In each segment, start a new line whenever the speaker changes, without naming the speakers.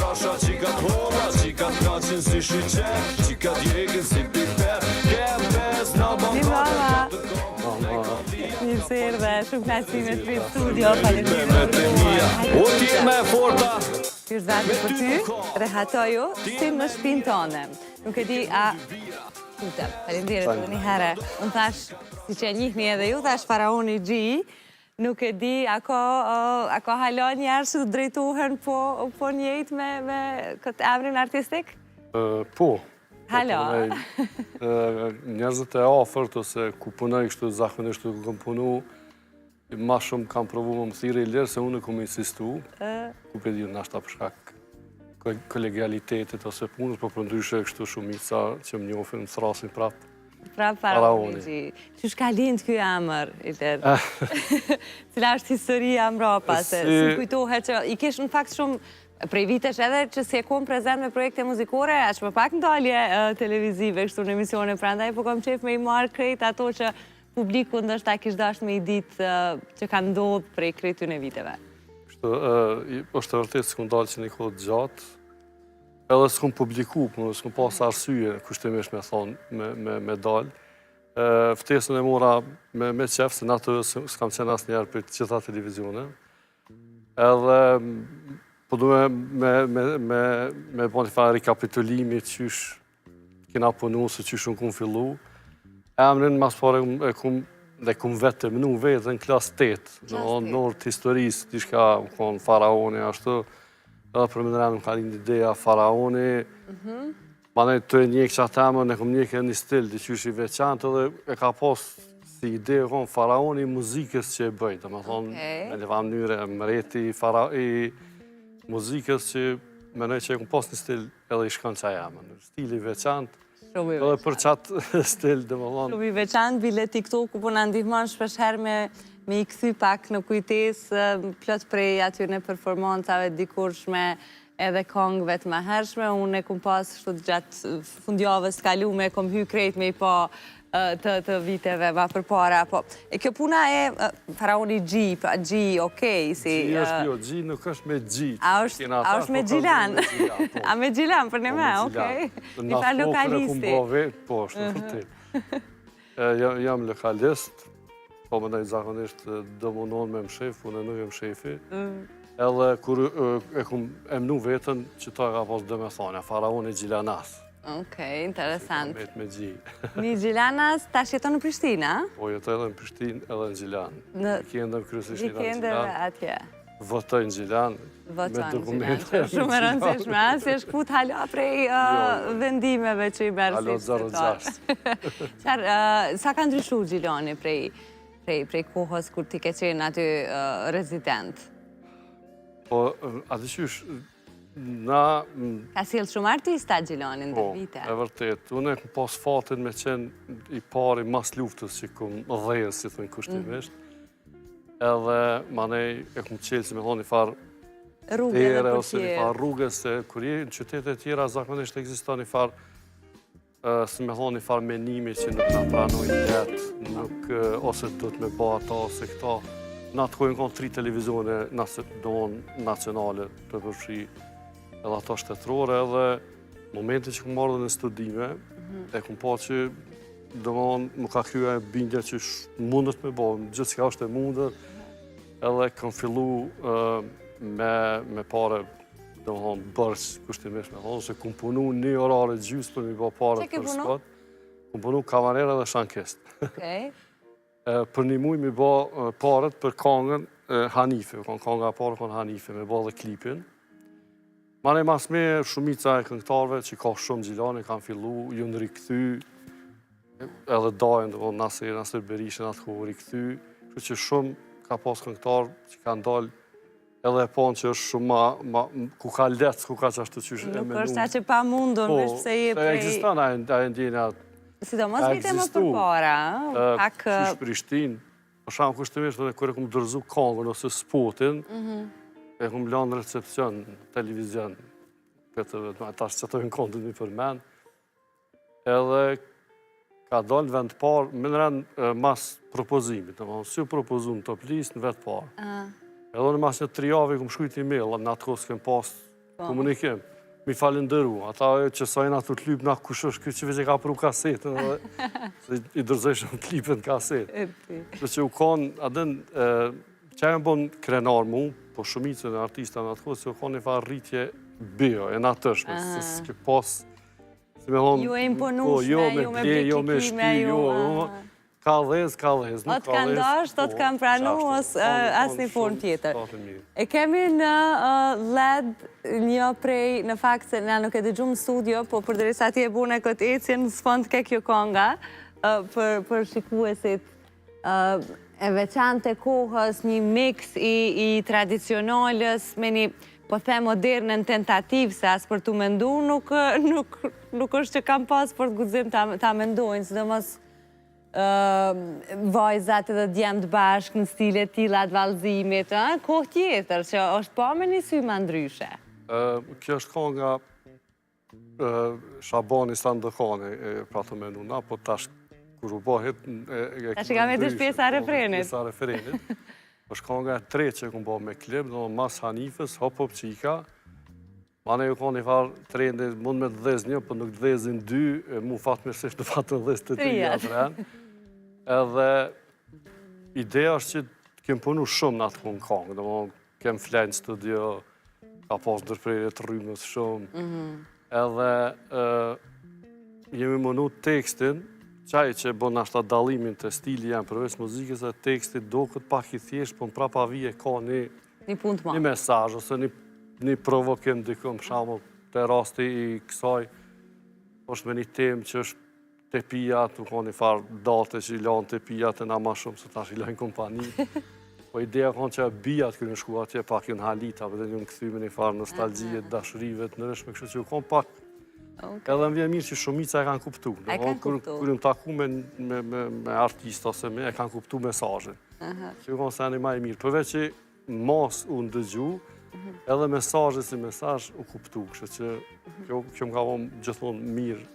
Tasha, qikat hoga, qikat kaqin si shqyqen, qikat jekin si piper, kempes, në bankat e
Mirë se erdhe, shumë knaqësime të vitë studio, faleminderit.
O ti me forta.
Pyrë zati për ty, rehatoju, si në shpinë tonë. Nuk e di, faleminderit edhe një herë. Unë thash, si që njihni edhe ju, thash Faraoni G, nuk e di, ako halon njerë që të drejtuhen po njejt me këtë emrin artistik?
Po.
Halo.
Njerëzët e afërt ose ku punoj kështu zakonisht ku kam punu, ma shumë kam provu më thirë i lirë se unë e kom insistu, ku pe di nashta për shkak kolegialitetit ose punës, po për ndryshe kështu shumica që më njofin më thrasin prapë.
Prapë Faraoni G. Qysh ka lind ky emër, i lirë? Cila është historia mbrapa, se si kujtohet që i kesh në fakt shumë prej vitesh edhe që si e kom prezent me projekte muzikore, aq më pak ndalje televizive, kështu në emisione, prandaj po kom qef me i marrë krejt ato që publiku ndështë ta kish dash me i ditë që ka ndodhë prej krejtyn e viteve.
Kështu, është të vërtet s'kum dalë që një kohë gjatë, edhe s'kum publiku, s'kum pas arsye kushtimisht me thonë me dalë. Ftesën e mora me qef, se në atë s'kam qenë asë njerë për gjitha televizione. Edhe po du me bo një farë rekapitulimi qysh kena punu, se qysh unë kum fillu. Emrin mas pare e kum vetë mënu vetë në klas 8, në orë të historisë, tishka konë Faraoni, ashtu, edhe për më nërëm në ka lind ideja Faraoni, ma ne të njekë që atë emër, ne kum njekë e një stil, të qysh i veçantë, edhe e ka pas si ide konë Faraoni muzikës që e bëjtë, dhe me thonë, me leva mënyre, mëreti muzikës që menoj që e kom pas një stil edhe i shkon qaj emën. Stili veçantë, edhe për qatë stil dhe më thonë.
Shumë i veçantë, bile TikTok ku po në ndihmon shpesher me i këthy pak në kujtes plot prej aty në performancave dikurshme edhe kongëve të mahershme. Unë e kom pas shtu gjatë fundjavës kalume, kom hy krejt me i pa të viteve ma për para. E kjo puna e Faraoni G, G, okej, si...
G është jo, G nuk është me G.
A është me Gjilan? A me Gjilan, për në me, okej. Një fa lokalisti.
Po, është në fërti. Jam lokalist, po më nëjë zakonisht dëmonon me më shef, unë nuk e më shefi. Edhe kur e mnu vetën, që ta ka pas dhe me thane, Faraoni Gjilanas.
Okej, interesant.
Me G.
Një Gjilanas, ta jeton në Prishtinë, a?
Po, jeton edhe në Prishtinë edhe në Gjilan. Vikendëm kryesisht në Gjilan.
Vikendeve atje.
Votoj në Gjilan, me dokumente.
Shumë e rëndësishme, si është kut hala prej vendimeve që i mërë si qytetar. Sa ka ndryshu Gjilani prej kohës kur ti ke qenë aty rezident?
Po, aty qysh,
Ka sjellë shumë artista Gjilani në vite.
Po, e vërtet. Unë e kom pas fatin me qenë i pari mas luftës që kom dhejën, si thënë kushtimisht. Edhe manej e kom qelë si me thonë një farë ere ose një farë rrugës, se kur je në qytetet tjera zakonisht eksiston një farë, si me thonë një farë menimi që nuk në pranojnë jetë, ose do të me bata ose këta. Në atë kojnë konë 3 televizione nacionale të përfri edhe ato shtetërore, edhe momentin që kom marrë dhe në studime, e kom pa që më ka krya e bindja që mundet me bo, gjithë që ka është e mundet, edhe kom fillu me pare bërës kushtimisht me thonë, se kom punu një orare gjysë për mi bo pare për spot. Kom punu kamarera dhe shankist. Për një muj mi bo paret për kongën Hanife, konga pare kon Hanife, me bo dhe klipin. Mane mas me shumica e këngëtarve që ka shumë Gjilani, kanë fillu, ju në rikëthy, edhe dajnë, Nasir Berishin atë ku rikëthy, që shumë ka pas këngëtarë që kanë dalë, edhe e ponë që është shumë ku ka letës, ku ka që ashtë të qyshë e menu.
Nuk është që pa mundur, vesh pëse je prej...
Eksistan a e ndjenja...
Sidomos vite më përpara, pak...
Qysh Prishtinë, për shamë kushtimisht, kërë e këmë dërzu kongën ose spotin, e këmë lanë recepcion, televizion, ta shqetojnë kontin mi për men, edhe ka dalë vend parë, më në rënë mas propozimit, si u propozu në top list në vetë parë. Edhe në mas një 3 javë këmë shkujt email, në atë kohë s'kem pas komunikim. Mi falenderu, ata që sajnë ato të lypë na kush është kjo që veç e ka pru kasetën dhe i dërzojshëm të lypën kasetë. Dhe që u konë, adën, që e më bon krenar mu, po shumicën e artista në atë kohë, që u konë e fa rritje bio, e natëshme, se s'ke pas, si me thonë,
ju e imponushme, ju me blikikime, ju...
Ka dhez,
o të kanë dash, o të kanë pranu, asë një formë tjetër. E kemi në LED një prej, në fakt se në nuk e dëgjumë në studio, po për derisa ti e bune këtë ecjen, në sfond ke kjo konga, për shikuesit e veçante kohës, një mix i tradicionalës, me një, po the modernën tentativ, se as për të mendu, nuk është që kam pas për të gudzim ta mendojnë, së dhe mos vajzat edhe djemt bashkë në stile tila të valzimit, kohë tjetër, që është pa me një sy ma ndryshe.
Kjo është konga Shabani Sandëkani, pra të menuna, po tash kur u bëhet...
Tash ka me të shpjesa refrenit.
Shpjesa refrenit. është konga e tre që ku bëhet me klip, do mas Hanifës, hop hop qika. Mane ju ka një farë trendi, mund me të dhez një, për nuk të dhezin dy, mu fatë mërësisht në fatë të dhez të tri atëren. Edhe ideja është që kem punu shumë në atë kënë kongë, do më kem flenë studio, ka pas ndërprerje të rrymës shumë. Edhe jemi mënu tekstin, qaj që bon ashta dalimin të stili janë përveç muzikës dhe tekstit do këtë pak i thjesht, po në prapa vije ka një mesazh ose një provokim dikëm, shamu të rasti i kësaj, është me një temë që është të pijat, nuk ka një farë date që i lanë të pijat e na ma shumë, se tash i lajnë kompani. Po ideja ka që bijat kërë në shku atje pak jënë halita, dhe një në këthyme një farë nostalgjie, dashurive të nërëshme, kështë që u konë pak. Edhe më vjen mirë që shumica e kanë kuptu. Kërë në taku me artist ose me, e kanë kuptu mesazhe. Që u konë se janë i maj mirë. Përveç që mos u ndëgju, edhe mesazhe si mesazh u kuptu, kështë që kjo më ka vonë gjithmonë mirë,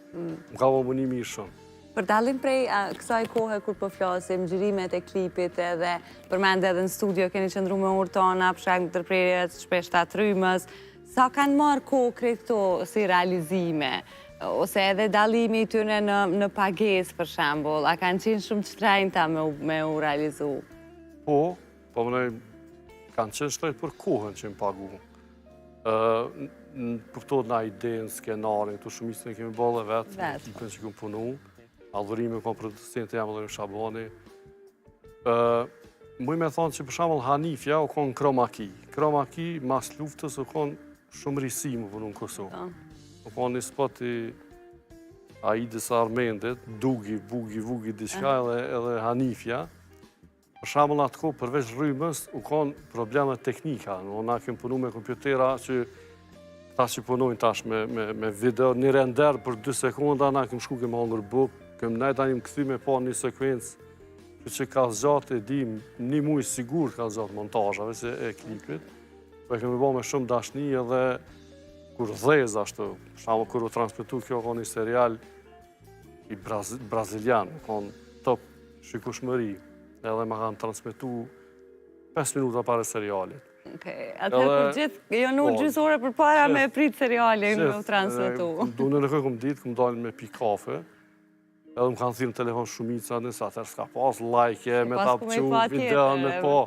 më ka vonë një mirë shumë.
Për dalim prej kësaj kohë kur po flasim, gjyrimet e klipit edhe përmend edhe në studio, keni qëndru me urtona, përshak në tërprerjet, shpesh të atrymës, sa kanë marrë kohë këto si realizime, ose edhe dalimi i tyre në pagesë për shembull, a kanë qenë shumë shtrejnëta me u realizu?
Po më kanë qenë shtrejt për kohën që më pagu. Përto na idenë, skenarin, të shumicën e kemi bëllë vetë, ekipën që këmë punu, adhurime kom producente jam dhe në Shabani. Muj me thonë që për shambull Hanifja u konë kromaki. Kromaki, mas luftës, u konë shumë risi më punu në Kosovë. U konë një spot i Aidis Armendit, Dugi, Bugi, Vugi, diçka edhe Hanifja. Për shambull atë kohë, përveç rrymës, u konë problemet teknika. Na kemë punu me kompjutera që ta që punojnë tash me video, një render për 2 sekonda, na kemë shku kemë hangër buk, kemë najta një më këthy me pa një sekvencë që ka zgjatë, e dim, një mujë sigur ka zgjatë montajave se e klipit. Po e kemi bo me shumë dashni edhe kur dhez ashtu, shamë kur u transmitu kjo ka një serial i brazilian, ka në top shikushmëri, edhe me kanë transmitu 5 minuta pare serialit.
Atëherë për gjithë, jo në gjysore për para me prit serialin me u transmitu.
Du në nëkoj këmë ditë, këmë dalin me pi kafe, edhe më kanë thirë në telefon shumica nësa, atër s'ka pas like, me ta pëqu, video, me po.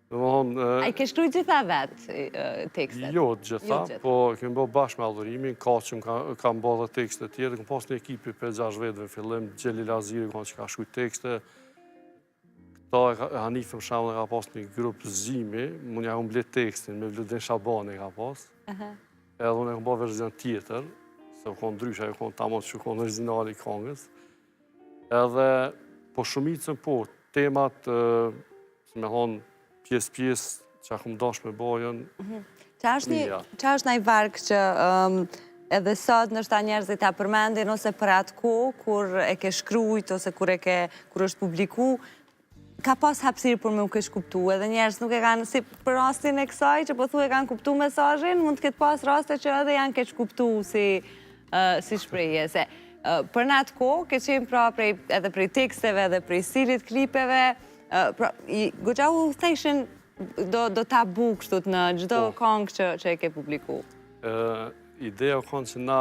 A i ke shkruj gjitha vetë tekstet?
Jo, gjitha, po kemi bo bashkë me adhurimin, ka që kam bo dhe tekstet tjerë, këm pas një ekipi 5-6 vetëve fillim, Gjeli Laziri, që ka shkuj tekste. Këta Hanifë më shamë dhe ka pas një grupë zimi, më një unë blet tekstin, me Vludin Shabani ka pas, edhe unë e kom bo verzion tjetër, se u konë ndrysha, u konë tamot që u konë originali i kongës. Edhe, po shumicën, po, temat, si me thonë, pjesë-pjesë, që a kom dash me bojën,
Qa është një varkë që edhe sot nështë ta njerëzit ta përmendin, ose për atë ko, kur e ke shkrujt, ose kur është publiku, ka pas hapësirë për me u kesh kuptu, edhe njerës nuk e kanë, si për rastin e kësaj, që po thu e kanë kuptu mesazhin, mund të ketë pas raste që edhe janë kesh kuptu si shprehje. Se për në atë ko, ke qenë pra edhe prej teksteve, edhe prej stilit klipeve, goqa u theshin do ta buk shtut në gjdo kongë që e ke publiku.
Ideja kanë që na,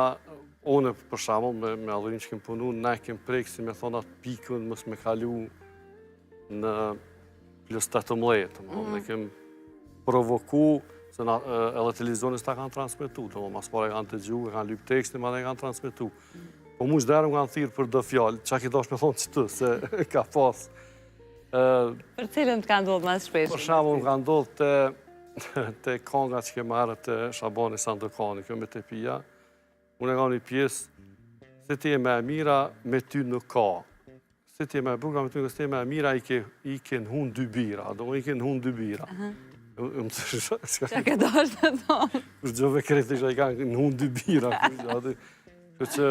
one për shembull me Adhurin që kem punu, na kem prek si me thonë atë pikën mos me kalu në plus 18, ne kem provoku se edhe televizionis ta kanë transmitu, mas pare kanë të gjuhë, kanë lyp tekstin, ma ne kanë transmitu. Po mu shderëm kanë thirë për dë fjallë, qa ki dosh me thonë që të, se ka pas.
Për cilën të ka ndodhë mas shpesh?
Për shembull ka ndodhë të konga që ke marrë të Shabani Sandokani, kjo me të pija. Unë e ka një pjesë, se ti e me e mira, me ty nuk ka. Se ti e me e buka, me ty nuk e me e mira, i ke në hunë dy bira, do i ke në hunë dy bira.
Qa ke dosh të thonë?
Kështë gjove kretë isha i ka në hunë dy bira. Kështë që,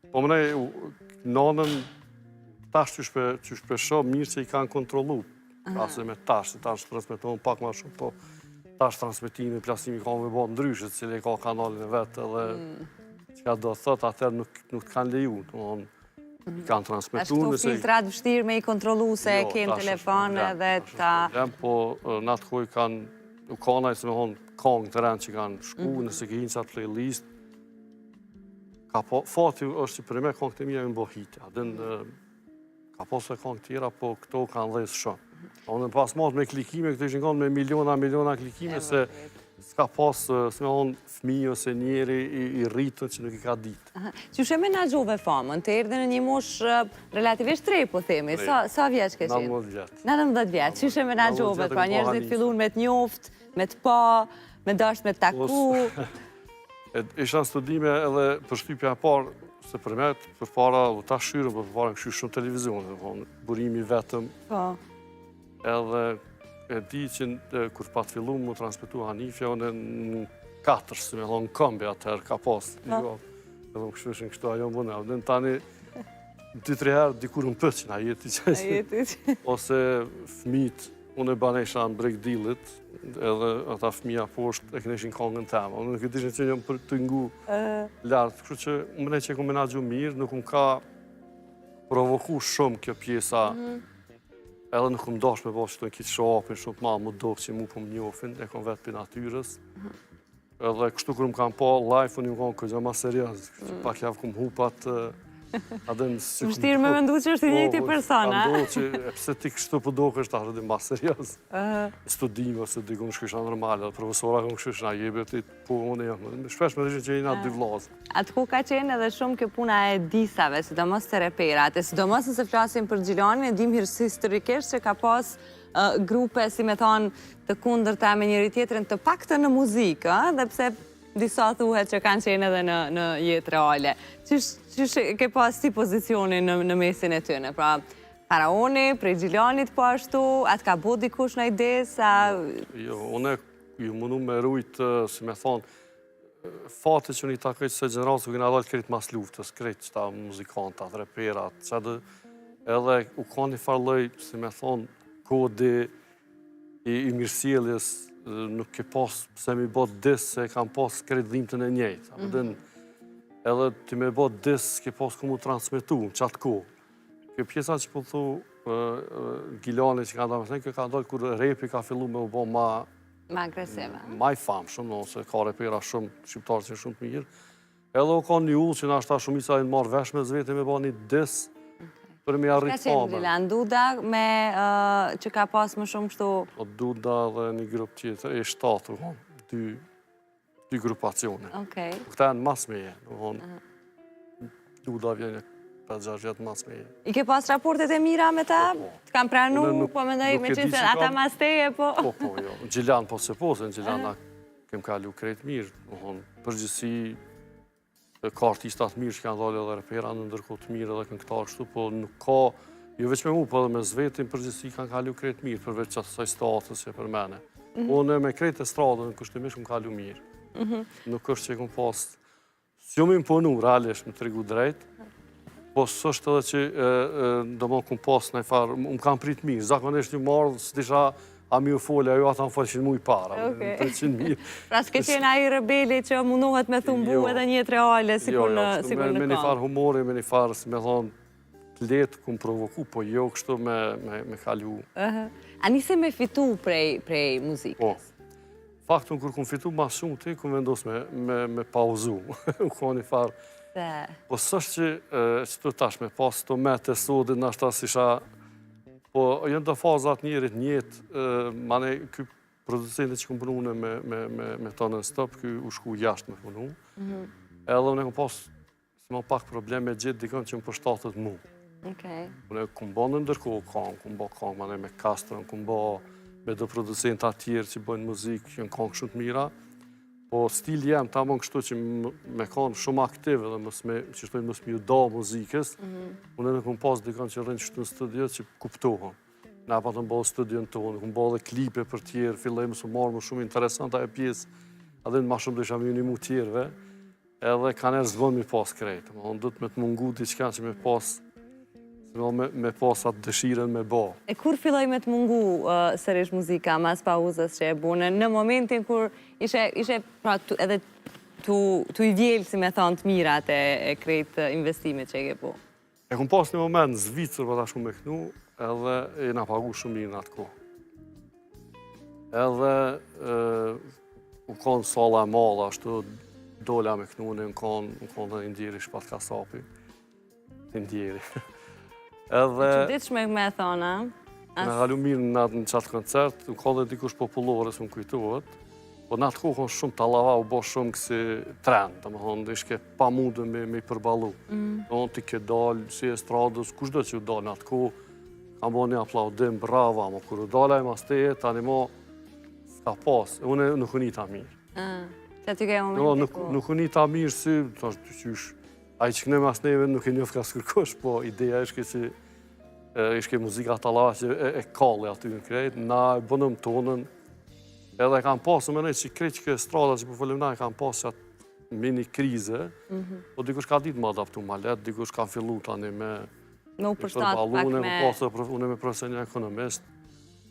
po mënej, nanën, tash që shpesho, mirë që i kanë kontrolu. Ase me tash transmitohen pak ma shumë, po tash transmitimi, plasimi ka me bo ndryshë, cilë e ka kanalin e vetë, edhe që ka do thot, atër nuk kanë leju. I kanë transmitu.
Ashtu filtrat vështirë me i kontrolu se e kemë telefon edhe ta...
Po në atë kuj kanë, u kanaj se me honë kongë të rëndë që kanë shku, nëse ke hinë qatë playlist, fati është që për me kongë të mija e më bohitja. Ka posë e kongë tjera, po këto kanë dhejës shumë. Unë pas mos me klikime, këto ishin kanë me miliona klikime, se s'ka pasë, se me honë fëmijë ose njeri i rritën që nuk i ka ditë.
Që shë menagjove famën, të erdhe në një mosh relativisht tre, po themi, sa vjeç ke qenë?
19 vjeç.
19 vjeç, që shë menagjove, pra njerëzit fillun me të njoft, me të pa, me dasht me të taku.
Isha në studime edhe për shtypja parë, se për me, për para, ta shyrën, për para në këshy shumë televizion, burimi vetëm. Edhe e di që kur pat fillu mu transmitu Hanifja, unë në 4, si me thonë këmbe atëherë ka pas. Edhe më kështu kështu ajo më bëne. Dhe në tani, 2-3 herë dikur më pëqin a jeti që. Ose fmit, unë e banesha në break dealit, edhe ata fmija poshtë e këneshin kongën tema. Unë në këtë ishin që njëm për të ngu lartë. Kështu që më ne që e ku menagju mirë, nuk më ka provoku shumë kjo pjesa. Edhe nuk më dash me bo që të në kitë shopin, shumë të malë më dohë që mu për më njofin, e kom vetë për natyrës. Edhe kështu kërë më kam pa live, unë më kam këgja ma serios, pak javë këm hupat...
Më shtirë me mendu që është i njëti persona.
Kam do që, pse ti kështu për do kështë ashtë dhe ma serios. Studime ose diku më shkysha normal, edhe profesora këmë shkysha jebe, po unë jam, shpesh me rishën që jena dy vlasë.
Atë ku ka qenë edhe shumë kjo puna e disave, sidomos të reperat, e sidomos nëse flasim për Gjilanin, e dim historikisht që ka pas grupe, si me thonë, të kundërta me njëri tjetrin të paktë në muzikë, dhe pse disa thuhet që kanë qenë edhe në jetë reale. Qysh ke pas si pozicioni në mesin e tëne? Pra, Faraoni, prej Gjilanit po ashtu, atë ka bo dikush në ide, sa...
Jo, unë ju mundu me rujtë, si me thonë, fatë që unë i takojtë se generalës u këna dalë kretë mas luftës, kretë që ta muzikantat, reperat, që edhe u ka një farloj, si me thonë, kodi i mirësjeljes, nuk ke pas pëse mi bot dis se kam pas kretë dhimtën e njejtë. Edhe ti me bot dis ke pas ku mu transmitu në qatë ko. Kjo pjesa që po thu Gjilani që ka nda mësën, kjo ka ndojtë kur repi ka fillu me u bo ma
agresive.
Ma i famë shumë, ose ka repera shumë, shqiptarë që shumë të mirë. Edhe u ka një ullë që në ashta shumë isa i në marrë vesh me zvete me bo një dis për me arrit
famën. Ka qenë Gjilan, Duda me që ka pas më shumë kështu...
Duda dhe një grup tjetër, e 7, dy grupacione. Këta e në mas meje, Duda vjen 5-6 vjetë mas meje.
I ke pas raportet e mira me ta? Të kam pranu, po me ndoj me qëtë ata mas teje, po?
Po, jo. Gjilan po se po, se në Gjilan kem kalu krejt mirë. Përgjësi, ka artistat mirë që kanë dalë edhe repera në ndërkohë të mirë edhe këngëtarë kështu, po nuk ka, jo veç me mu, po edhe me zvetin përgjithësi kanë kalu krejt mirë, përveç asaj statës që për mene. Unë me krejt e stradën në kushtimisht më kalu mirë. Nuk është që e kom pas, s'jo më imponu, realisht më të regu drejt, po s'është edhe që do më kom pas në i farë, më kam prit mirë, zakonisht një marrë, s'disha a mi u folja, jo ata më falëshin mu i para, 300 mirë.
Pra s'ke qenë aji rebeli që mundohet me thumbu edhe njët reale, sikur në kam.
Me një farë humori, me një farë, si me thonë, të letë ku më provoku, po jo kështu me kalu.
A nisi me fitu prej muzikës?
Faktun, kur kom fitu ma shumë ti, kom vendos me pauzu. Ko një farë. Po sështë që të tash me pas të me të sodit, në ashta si sha, po jënë të fazat njerit njetë, mane, këj producentit që kom punu me ta në stop, këj u shku jashtë me punu. Edhe unë e kom pas, si ma pak probleme gjithë dikën që më përshtatët mu. Unë e kom bo në ndërkohë kong, kom bo kong, mane me Kastrën, kom bo me do producenta tjerë që bëjnë muzikë, që në kong shumë të mira. Po stili jem, ta më kështu që me kanë shumë aktive dhe që shtojnë mësë mjë da muzikës, unë e kom pas dikën që rënë qështu në studio që kuptohën. Ne pa të mbo studion tonë, kom bo dhe klipe për tjerë, filloj mësë marrë më shumë interesanta e pjesë, adhe në ma shumë dhe isha mjë një mu tjerëve, edhe ka nërë zgonë mi pas krejtë. Unë dhëtë me të mungu diqka që me pas atë dëshiren me bo.
E kur filloj me të mungu sërish muzika, mas pauzës që e bune, në momentin kur ishe edhe tu i vjelë, si me thonë, të mirat e krejtë investimet që e ke po?
E kom pas një moment në Zvicër, pa ta shumë me kënu, edhe e nga pagu shumë mirë në atë ko. Edhe u konë sala e mala, ashtu dola me kënu, në konë dhe indjeri shpat kasapi. Indjeri. Edhe...
Që ditëshme me thona?
Në halu mirë në qatë koncert, në konë dhe dikush populore, së më kujtohet, po në atë kohë shumë talava u bo shumë kësi trend, të më thonë, dhe ishke pa mundë me i përbalu. Në ti ke dalë, si estradës, kush do që u dalë në atë kohë, kam bo një aplaudim, brava, ma kur u dalë e mas teje, tani mo s'ka pas, unë nuk unë i ta mirë.
Që ty ke e momentit ku?
Nuk unë i ta mirë si, të qysh, a i që këne mas neve nuk e njof ka skërkosh, po ideja ishke që ishke muzika talava që e kalli aty në krejt, na e bënëm tonën, edhe kam pasë, më nëjë që krejt që ke strada që po fëllim na, kam pasë qatë mini krize, po dikush ka ditë më adaptu ma letë, dikush ka fillu tani me
u përshtatë pak me...
Unë me profesionja ekonomist,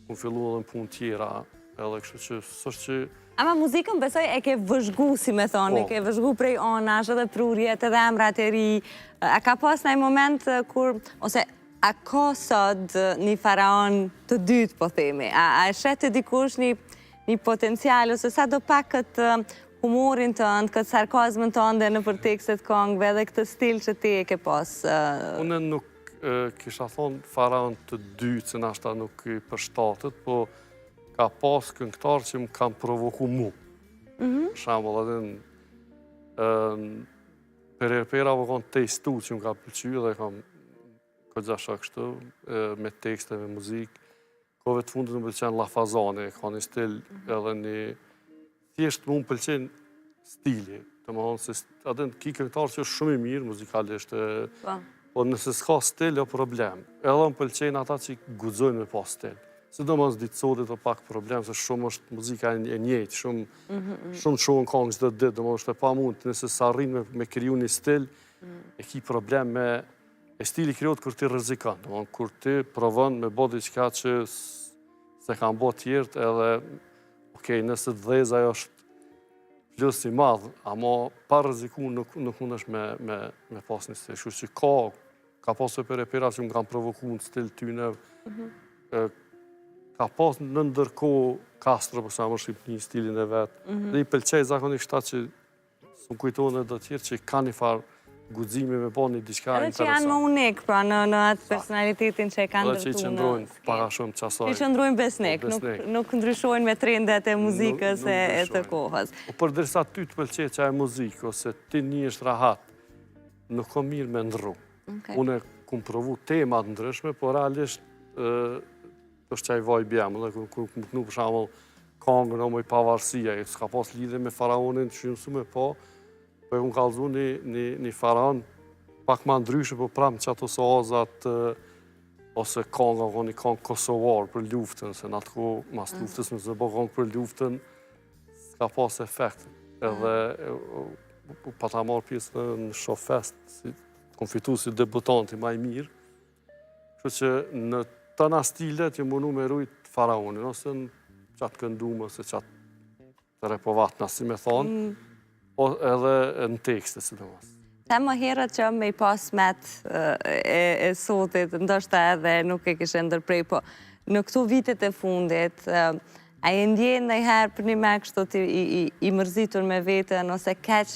unë fillu edhe në punë tjera, edhe kështë që sështë që...
Ama muzikën besoj e ke vëzhgu, si me thonë, e ke vëzhgu prej onash edhe prurjet edhe emrat e ri. A ka pas në moment kur, ose a ka sot një faraon të dytë, po themi? A shetë dikush një potencial, ose sa do pak këtë humorin tënë, këtë sarkazmën tënde në për tekstet kongve dhe këtë stil që ti e ke pas?
Unë nuk kisha thonë faraon të dytë, se nashta nuk i përshtatët, po ka pas këngëtarë që më kam provoku mu. Shambull, edhe në pera vë konë testu që më ka pëlqy dhe kam këtë gjasha kështu, me tekste, me muzikë. Kove të fundit më pëlqenë Lafazani, ka një stil edhe një... Thjeshtë më pëlqenë stili. Të më thonë, se edhe në ki këngëtarë që është shumë i mirë, muzikalisht, po nëse s'ka stil, jo problem. Edhe më pëlqenë ata që guxojnë me pas stil. Se do mos ditë sotit o pak problem, se shumë është muzika e njëjtë, shumë shohën kongë çdo ditë, do mos është e pa mund, nëse s'arrin me kriju një stil, e ki problem me... E stili krijohet kur ti rrezikon, do mos kur ti provon me bë diçka që se kanë bë tjerët edhe, okej, nëse dheza ajo është plus i madh, ama pa rreziku nuk mundesh me pas një stil. Kështu që ka pasur pera që më kanë provokuar në stil tyne, ka pas në ndërkohë Kastro, përsa më Shqipni, stilin e vetë. Dhe i pëlqej zakonisht ta që së më kujtojnë edhe tjerë që ka një farë guximi me po një diçka interesant.
Edhe që janë më unik, pra në atë personalitetin që e kanë ndërtu në...
Edhe që i qëndrojnë para shumë qasaj.
I qëndrojnë besnik, nuk ndryshojnë me trendet e muzikës e të kohës.
Por dërsa ty të pëlqej që e muzikë, ose ti një është rahat, nuk ko mirë me ndru. Unë kum provu temat ndryshme, por realisht është që i vaj bjemë, dhe kur më kënu për shamull kongën o moj pavarësia, s'ka pas lidhe me faraonin që nësu me po e unë kalzu një faraon pak ma ndryshe, po pramë që ato soazat ose kongë, o një kongë kosovar për luftën, se në atë ko, mas luftës me zëbo kongë për luftën, s'ka pas efekt. Edhe pa ta marrë pjesë në shofest, kom fitu si debutanti ma i mirë, që që në tëna stilet që mënu me rujt faraonin, ose në qatë këndumë, ose qatë të repovat në si me thonë, edhe në tekste, si të mos.
Te më herët që me i pas met e sotit, ndoshta edhe nuk e kishe ndërprej, po në këto vitet e fundit, A e ndjenë dhe herë për një me kështu i mërzitur me vetën, ose keq,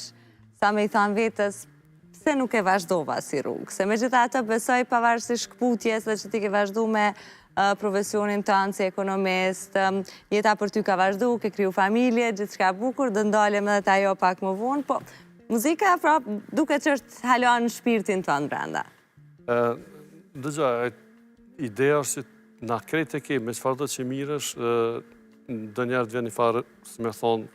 sa me i thanë vetës, pse nuk e vazhdova si rrugë? Se me gjitha ato besoj pavarësisht shkputjes dhe që ti ke vazhdu me profesionin tënë si ekonomist, jeta për ty ka vazhdu, ke kriju familje, gjithë shka bukur, dë ndaljem edhe ta jo pak më vonë, po muzika duke që është halon në shpirtin tënë brenda.
Dëgja, ideja është që na krejt e kemë, me qëfar do që mirësh, dë njerë të vjen një farë, si me thonë,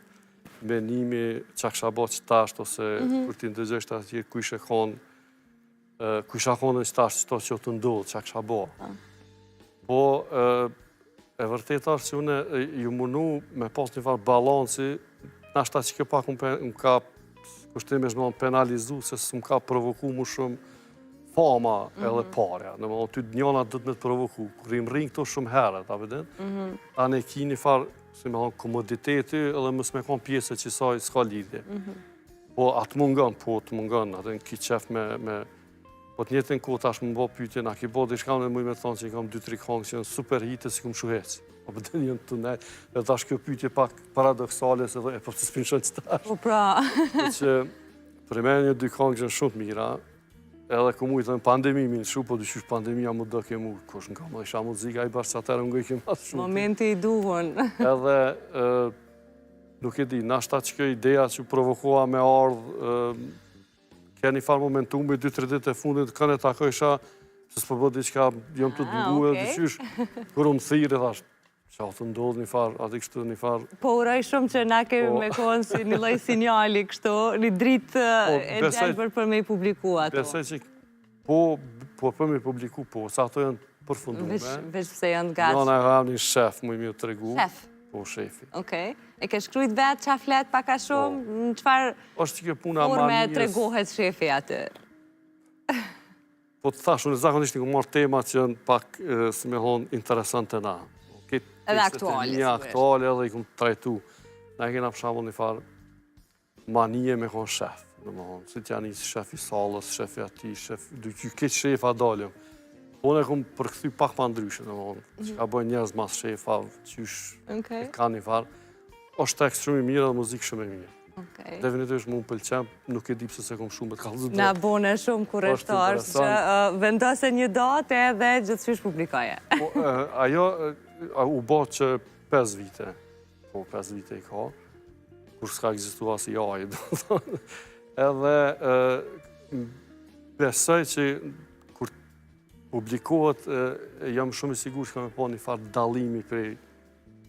menimi që kësha bo që tasht, ose kur ti ndëgjësht atje, ku ishe konë në që tasht, që to që të ndodhë, që kësha bo. Po, e vërtet është që une ju munu me pas një farë balanci, nashta që ke pak më ka kushtime shme penalizu, se së më ka provoku më shumë fama edhe parja. Në më ty njona dhëtë me të provoku, kur i më rinë këto shumë herët, a vedin? A ne ki një farë, si me thonë, komoditeti, edhe mësë me konë pjesë që saj s'ka lidhje. Po, atë mungën, atë në ki qef me po të njëtën kohë tash më bo pyetje, a ki bo dhe shka në mëj me thonë që i kam 2-3 kongë që janë super hitë si këmë shuhec. Po për të njënë të ne, dhe tash kjo pyetje pak paradoksale, se dhe e po të spinshon që tash.
Po pra.
Që për me një 2 kongë që janë shumë të mira, edhe ku mujtë në pandemi minë shu, po dyqysh pandemia më do ke mu, kush nga më dhe isha muzika, i bashkë që atërë më gëjke mas shumë.
Momenti i duhun.
Edhe, nuk e di, nashta që kjo ideja që provokoha me ardhë, ke një farë momentume, 2-3 ditë e fundit, kanë e takoj isha, se s'po bëdi që ka jam të dëngu e dyqysh, kur unë thirë, thash, që atë ndodhë një farë, atë kështu një farë.
Po uroj shumë që na kemi me konë si një loj sinjali kështu, një dritë e gjelbër për me i publiku ato.
Besoj që po për me i publiku, po, sa ato janë përfundume.
Veç pëse janë gati.
Jona e kam një shef, mu i mi të regu.
Shef?
Po, shefi.
Okej. E ke shkrujt vetë qa flet paka shumë, në qëfar forme të regohet shefi atë?
Po të thash, unë zakonisht një ku marrë tema që janë pak, si me thonë, interesante na.
Edhe aktuale.
Një aktuale edhe i këmë trajtu. Na e kena për shambull një farë manje me konë shef. Në më thonë, si t'ja njësi shefi salës, shefi ati, këtë shefa dalim. Po në e këmë përkëthy pak pa ndryshë, në më thonë, që ka bëjnë njerëz mas shefa, qysh e ka një farë. Është tekst shumë i mirë dhe muzikë shumë i mirë. Definitivisht mu më pëlqem, nuk e di pse se kom shumë të kallëzë.
Na bone shumë kureshtar, që vendose një datë edhe gjithësysh publikoje.
Ajo u bo që 5 vite, po 5 vite i ka, kur s'ka egzistua si jaj, edhe besoj që kur publikohet, jam shumë i sigur që ka me po një farë dalimi prej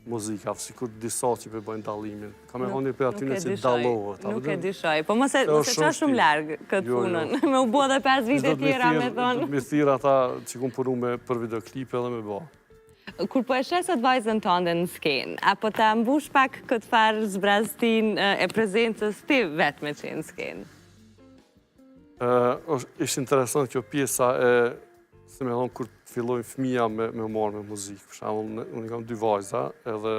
muzika, si kur disa që për bëjnë dalimin. Ka me honi për atyne që dalohet.
Nuk e dyshoj, po mos e qa shumë largë këtë punën. Me u bo dhe 5 vite tjera me thonë.
Me thirë ata që kumë përru me për videoklipe edhe me bo.
Kur po e shesët vajzën tënde në skenë, apo ta mbush pak këtë farë zbraztin e prezencës ti vetë me qenë në skenë?
Ishtë interesant kjo pjesa e, si me thonë, kur fillojnë fëmija me marrë me muzikë. Për shembull, unë kam 2 vajza, edhe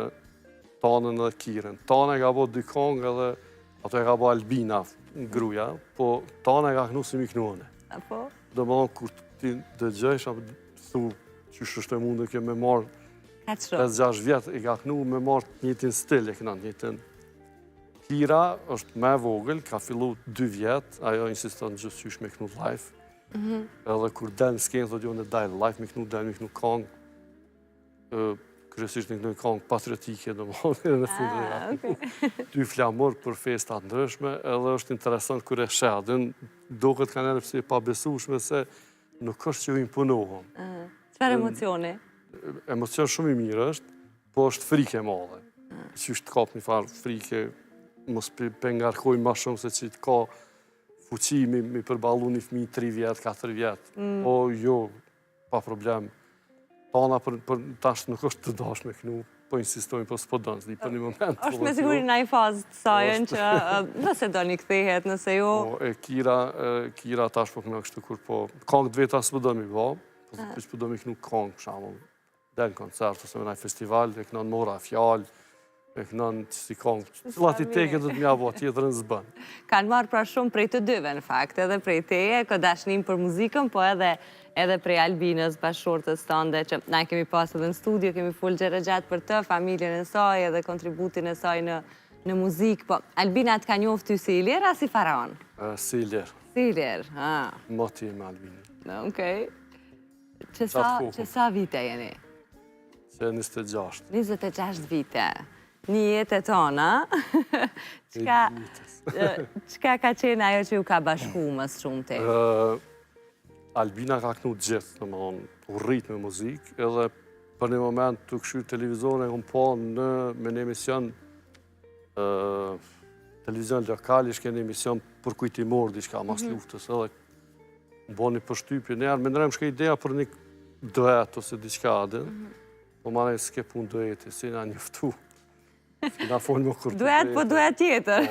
Tanën edhe Kiren. Tana e ka bo 2 kongë edhe ato e ka bo Albina, gruja, po Tana e ka kënu si mi kënuone.
Apo?
Do më thonë, kur ti dëgjësh, thu, që është e mundë kjo me marrë 5-6 vjetë, i ka kënu me marrë njëtin stil, e këna njëtin. Kira është me vogël, ka fillu 2 vjetë, ajo insiston gjithë qysh me kënu live. Edhe kur del në skenë, thot jo në dajlë live, me kënu kongë, kërësisht në kënu kongë patriotike, do më hodhe në fundë. 2 flamur për festat ndryshme, edhe është interesant kër e shedin, do këtë ka nërë pëse pa besushme se nuk është që ju imponohëm.
Qëfar emocioni?
Emocion shumë i mirë është, po është frike e madhe. Që është të kapë një farë frike, mos pengarkoj ma shumë se që të ka fuqi mi përbalu një fëmi 3 vjetë, 4 vjetë. O jo, pa problem. Tana për tash nuk është të dash me kënu, po insistojnë, po s'po dënë, zdi për një moment.
është me siguri në i fazë të sajën që nëse do një këthehet, nëse jo...
Kira tash po këna kështu kur po... Kongë të veta s'po do mi bo, po s'po do mi kënu kongë, për shamull. Del koncert, ose me naj festival, e këna në mora fjallë, e kënën që si kongë, cilat i teke dhe të mja bo, tjetërën zbën.
Kanë marrë pra shumë prej të dyve, në fakt, edhe prej teje, ka dashnim për muzikën, po edhe edhe prej Albinës, bashkëshortës tënde, që na kemi pas edhe në studio, kemi full gjëra gjatë për të, familjen e saj edhe kontributin e saj në muzikë. Po, Albina të ka njohë ty si Ilir, a si Faraon?
Si Ilir.
Si Ilir,
Moti me Albina.
Okej. Që sa vite jeni?
Që 26.
26 vite. Një jetë e tona. Qka ka qenë ajo që ju ka bashku më shumë te?
Albina ka knu gjithë, u rritë me muzikë, edhe për një moment të këshyrë televizionë e kom po me një emision televizion lokal, ishke një emision për kujtimor, diçka mas luftës, edhe më bo një përshtypje njerë, me nërëm shke ideja për një duet ose diçka adin, po ma ne s'ke pun dueti, si nga njëftu.
Duet, po duet tjetër.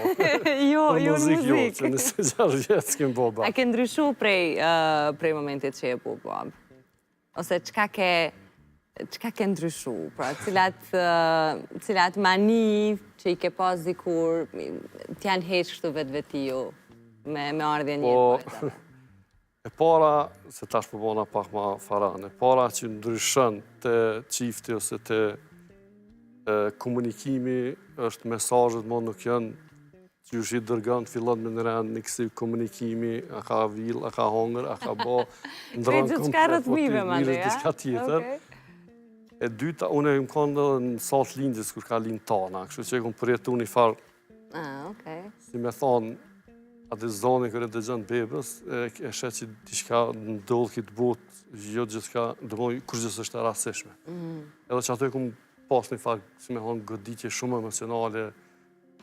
Jo në muzikë.
Jo, që në 26 vjetë s'kem bo bab.
A ke ndryshu prej momentit që e bu bab? Ose qka ke ndryshu? Pra, cilat mani që i ke pas dikur, t'janë heq kështu vetë-vetiju me ardhje njëtë?
E para, se tash përbona pak ma Faran, e para që ndryshën të qifti ose të komunikimi është mesazhet më nuk janë që ju shi dërgën të fillon me në rend një kësi komunikimi, a ka vil, a ka hongër, a ka bo,
ndronë
diçka tjetër. E dyta, unë e më konë në sot lindjes kër ka lind tana, kështu që e këmë përjetu një farë, si me thonë, atë zoni kër e dëgjën bebës, e shetë që diçka ndodhë këtë botë, jo gjithka, dëmoj, kur gjithë është e rasishme. Edhe që ato e këmë pas një farë, si me thonë, goditje shumë emocionale,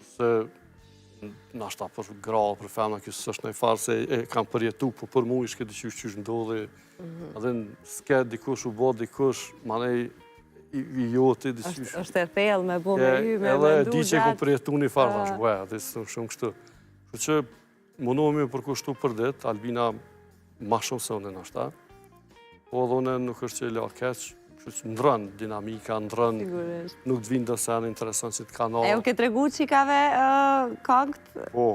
se nashta për gra, për femna, kësë është një farë se e kam përjetu, po për mu ishke qysh ndodhi, edhe s'ke dikush u bo dikush, ma nej i joti, diqysh.
është e thellë me bo me hy, me
edhe
mendu
di që e kom përjetu një farë, thash, ue, dhe shumë kështu. Që që mundohemi për kushtu për dit, Albina ma shumë se unë nashta, po edhe unë nuk është që e la keq, që ndrën dinamika, ndrën, nuk të vinë dësën interesant që të kanal.
E u ke tregu qikave këngët?
Po,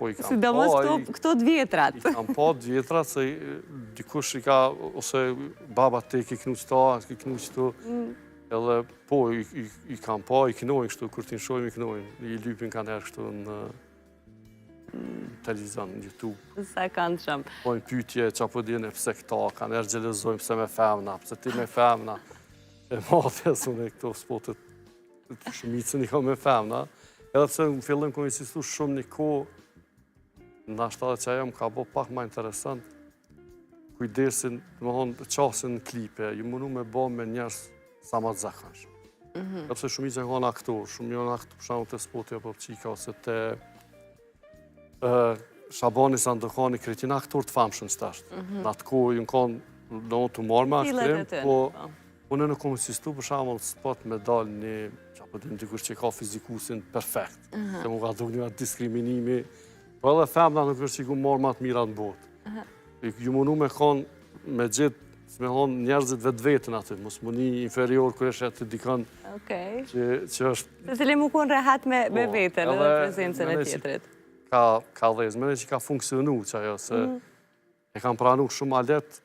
i kam po.
Sidomos këto të vjetrat.
I kam po të vjetrat, se dikush i ka, ose baba te ki knu qëta, ki knu qëtu, edhe po, i kam po, i knojnë kështu, kur t'i nshojmë i knojnë, i lypin ka nërë kështu në televizion, në YouTube.
Sa kanë shumë.
Pojnë pytje që apo dine pëse këta, ka nërë gjelezojnë pëse me femna, pëse ti me femna. E matjes unë e këto spotet të shumicën i ka me femna. Edhe pëse në fillim këmë insistu shumë një ko, në ashtë edhe që ajo më ka bo pak ma interesant, kujdesin, më thonë, qasin në klipe, ju mënu me bo me njerës sa ma të zakansh. Edhe pëse shumicën e kanë aktor, shumë janë aktor, për shumë të spotja për qika, ose të Shabani Sandokani kretin aktor të famshën që tashtë. Në atë kohë, ju në konë do të marrë me aktrim, po unë në komë insistu për shamëll spot me dalë një, që apo të më dikush që ka fizikusin perfekt, se mu ka do një atë diskriminimi, po edhe femna nuk është që i ku marrë ma të mirat në botë. Ju mënu me konë me gjithë, së me thonë njerëzit vetë vetën aty, mos më një inferior kër eshe të dikën që është...
Se se le mu konë rehat me vetën edhe prezencën e tjetërit.
Ka dhezë, mene që ka funksionu që ajo, se e kam pranu shumë alet,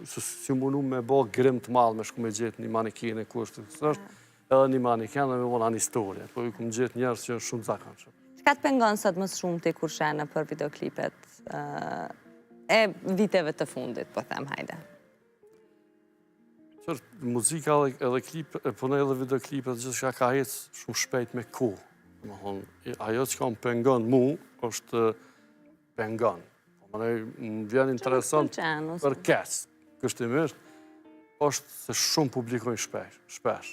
si mënu me bo grim të malë me shku me gjithë një manikene kushtë të sështë, edhe një manikene me vona një historie, po ju këmë gjithë njerës që është shumë zakan shumë.
Qka të pengon sot më shumë të i kurshena për videoklipet e viteve të fundit, po them, hajde?
Qërë, muzika edhe klipet, po ne edhe videoklipet, gjithë shka ka hecë shumë shpejt me ku. Ajo që ka më pengon mu, është pengon. Më vjen interesant për kes, kështimisht, është se shumë publikojnë shpesh.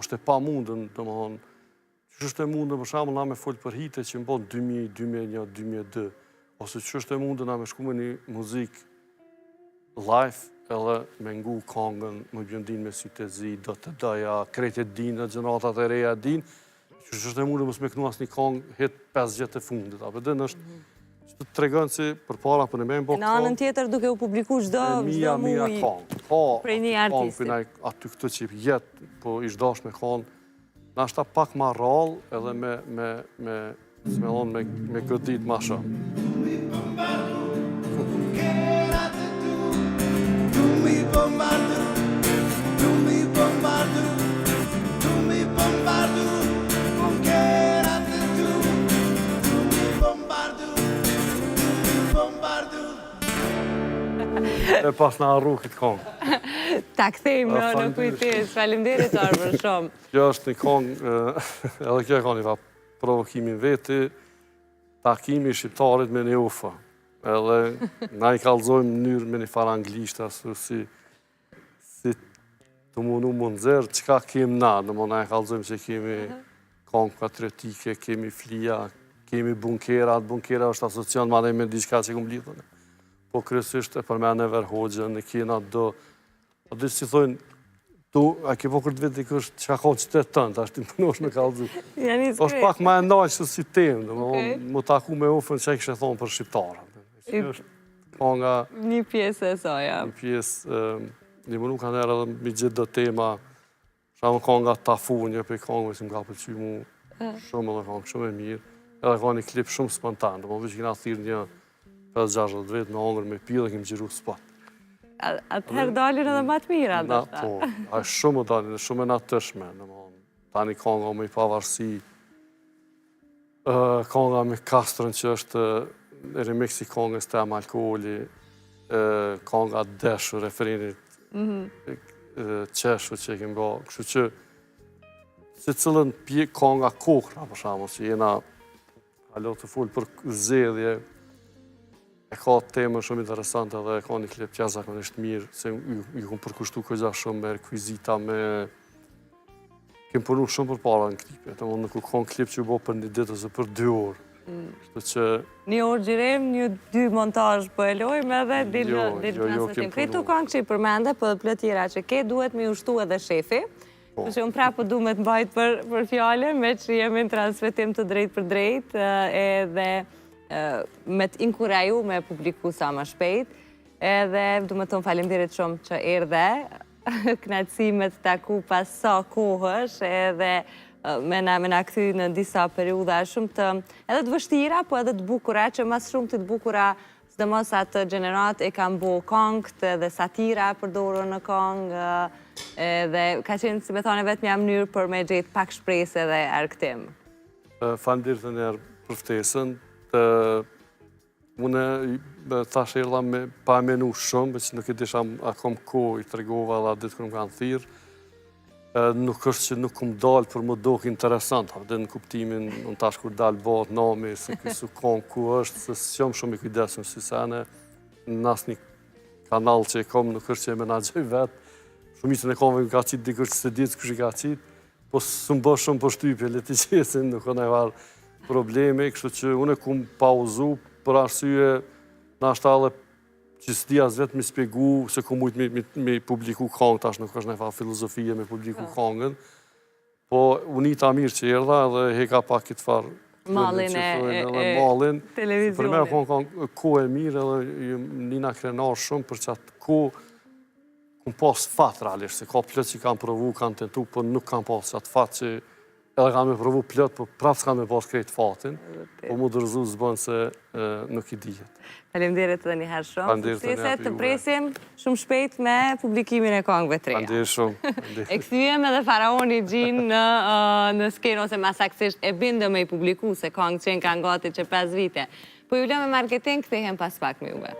është e pa mundën, dhe më thonë, që është e mundën, për shamë, na me folë për hite që më botë 2000, 2001, 2002, ose që është e mundën, na me shku me një muzik live, edhe me ngu kongën, më bjëndin me sytë e zi, do të doja, krejt e din, në gjenatat e reja din, që është e mundën, mësë me kënu asë një kongë, hitë 5 gjetë e fundit. Ape dhe në është, që të tregon si për para për në me më bëhë
në anën tjetër duke u publiku çdo muj prej një artisti.
Aty këtë që jetë, po ishtë dash me konë, në është ta pak ma rallë edhe me gëdit ma shumë.
bombardu, tu mi bombardu, tu mi bombardu, con che rate tu mi bombardu, bombardu.
E pas në arru këtë kongë.
Ta kthejmë në kujtes, faleminderit Armër shumë.
Kjo është një kongë, edhe kjo ka një provokimin veti, takimi shqiptarit me një ufa. Edhe na i kallëzojmë në mënyrë me një farë anglishta, si të mundu mund zërë, qka kemë na, na i kallëzojmë që kemi kongë patriotike, kemi flija, kemi bunkerat është asocion ma me diçka që këmë lidhën. Po kryesisht e përmene Verhoxhën, e kena do, a dhe që thojnë, a ke po kërët vetë dikush që ka konë qytetë tënë, ashtë të mënosh në kallëzu. është pak ma e ndajqë si temë, më taku me ufën që e kështë e thonë për shqiptarën. Konga...
Një pjesë e soja.
Një pjesë, një më nuk kanë erë edhe mi gjithë do tema, shamë konga Tafu, një për i kongëve që më ka pëlqy mu shumë edhe kongë, shumë e mirë, edhe ka një klip shumë spontan, më vëqë kina thirë një 5-60 vetë me ongër me pillë dhe kemë gjiru spot.
Atëherë dalin edhe më të mira, ndoshta.
Po, a shumë dalin, shumë e natëshme, tani konga me i pavarësi, konga me Kastrën që është remix i kongës tem alkoholi, konga Deshu, referinit Qeshu që e kemë ba, kështu që se cilën pje konga Kokra, për shamu, që jena alo të full për zedhje, e ka temën shumë interesante dhe e ka një klip që zakonisht mirë, se ju kom përkushtu këgja shumë me rekvizita, me... Kemë përnu shumë për para në klipet, e më nuk u konë klip që ju bo për një ditë ose për 2 orë.
Një orë gjirem, një 2 montaj për e lojmë edhe dilë transitim. Këtu kanë që i përmende, për dhe plët tjera që ke duhet me ushtu edhe shefi, që unë prapë du me të mbajt për fjallën, me që jemi në transmitim të drejt për drejt, edhe me të inkuraju me publiku sa më shpejt, edhe du me të më faleminderit shumë që erdhe, knatësimet të taku pas sa kohësh, edhe me na këthy në disa periuda shumë të edhe të vështira, po edhe të bukura, që mas shumë të bukura, së dhe mos atë gjenerat e kam bo kongët dhe satira përdoro në kongë, dhe ka qenë, si me thone, vetë një mënyrë për me gjetë pak shpresë dhe arktim.
Faleminderit të njerë për ftesën, une thash erdha me pa menu shumë, që nuk e disha akom ko i tregova dhe atë ditë kërë më kanë thirë, nuk është që nuk këmë dalë për më dohë interesant, dhe në kuptimin në tash kur dalë batë nami, se kësu konë ku është, se së shumë i kujdesëm si sene, në asë një kanal që e kom nuk është që e menagjoj vetë, shumicën e komëve më ka qitë dikër që se ditë kështë i ka qitë, po së më bërë shumë për shtypje, leti qesin, nuk kanë e varë probleme, kështu që unë e kumë pauzu për arsye në ashtalë që s'di as vetë me spjegu se ku mujtë me publiku kongë, tash nuk është në fa filozofie me publiku kongën, po unita mirë që erdha dhe heka pak këtë farë
malin e televizionit.
Për me konë ko e mirë edhe nina krenar shumë për që atë ko këmë pas fatë realisht, se ka plët që kanë provu, kanë tentu, po nuk kanë pas që atë fatë që edhe kanë me provu plët, po prapë s'kanë me pas krejtë fatin, po mu dërzu zbën se nuk i dihet.
Faleminderit edhe një herë shumë. Sukseset të presim shumë shpejt me publikimin e kongëve të reja.
Faleminderit shumë.
E këthyem edhe Faraoni Gjin në skenë ose masaksisht e bindë me i publiku se kongë qenë kanë gati që 5 vite. Po ju le me marketing, këthehem pas pak me juve.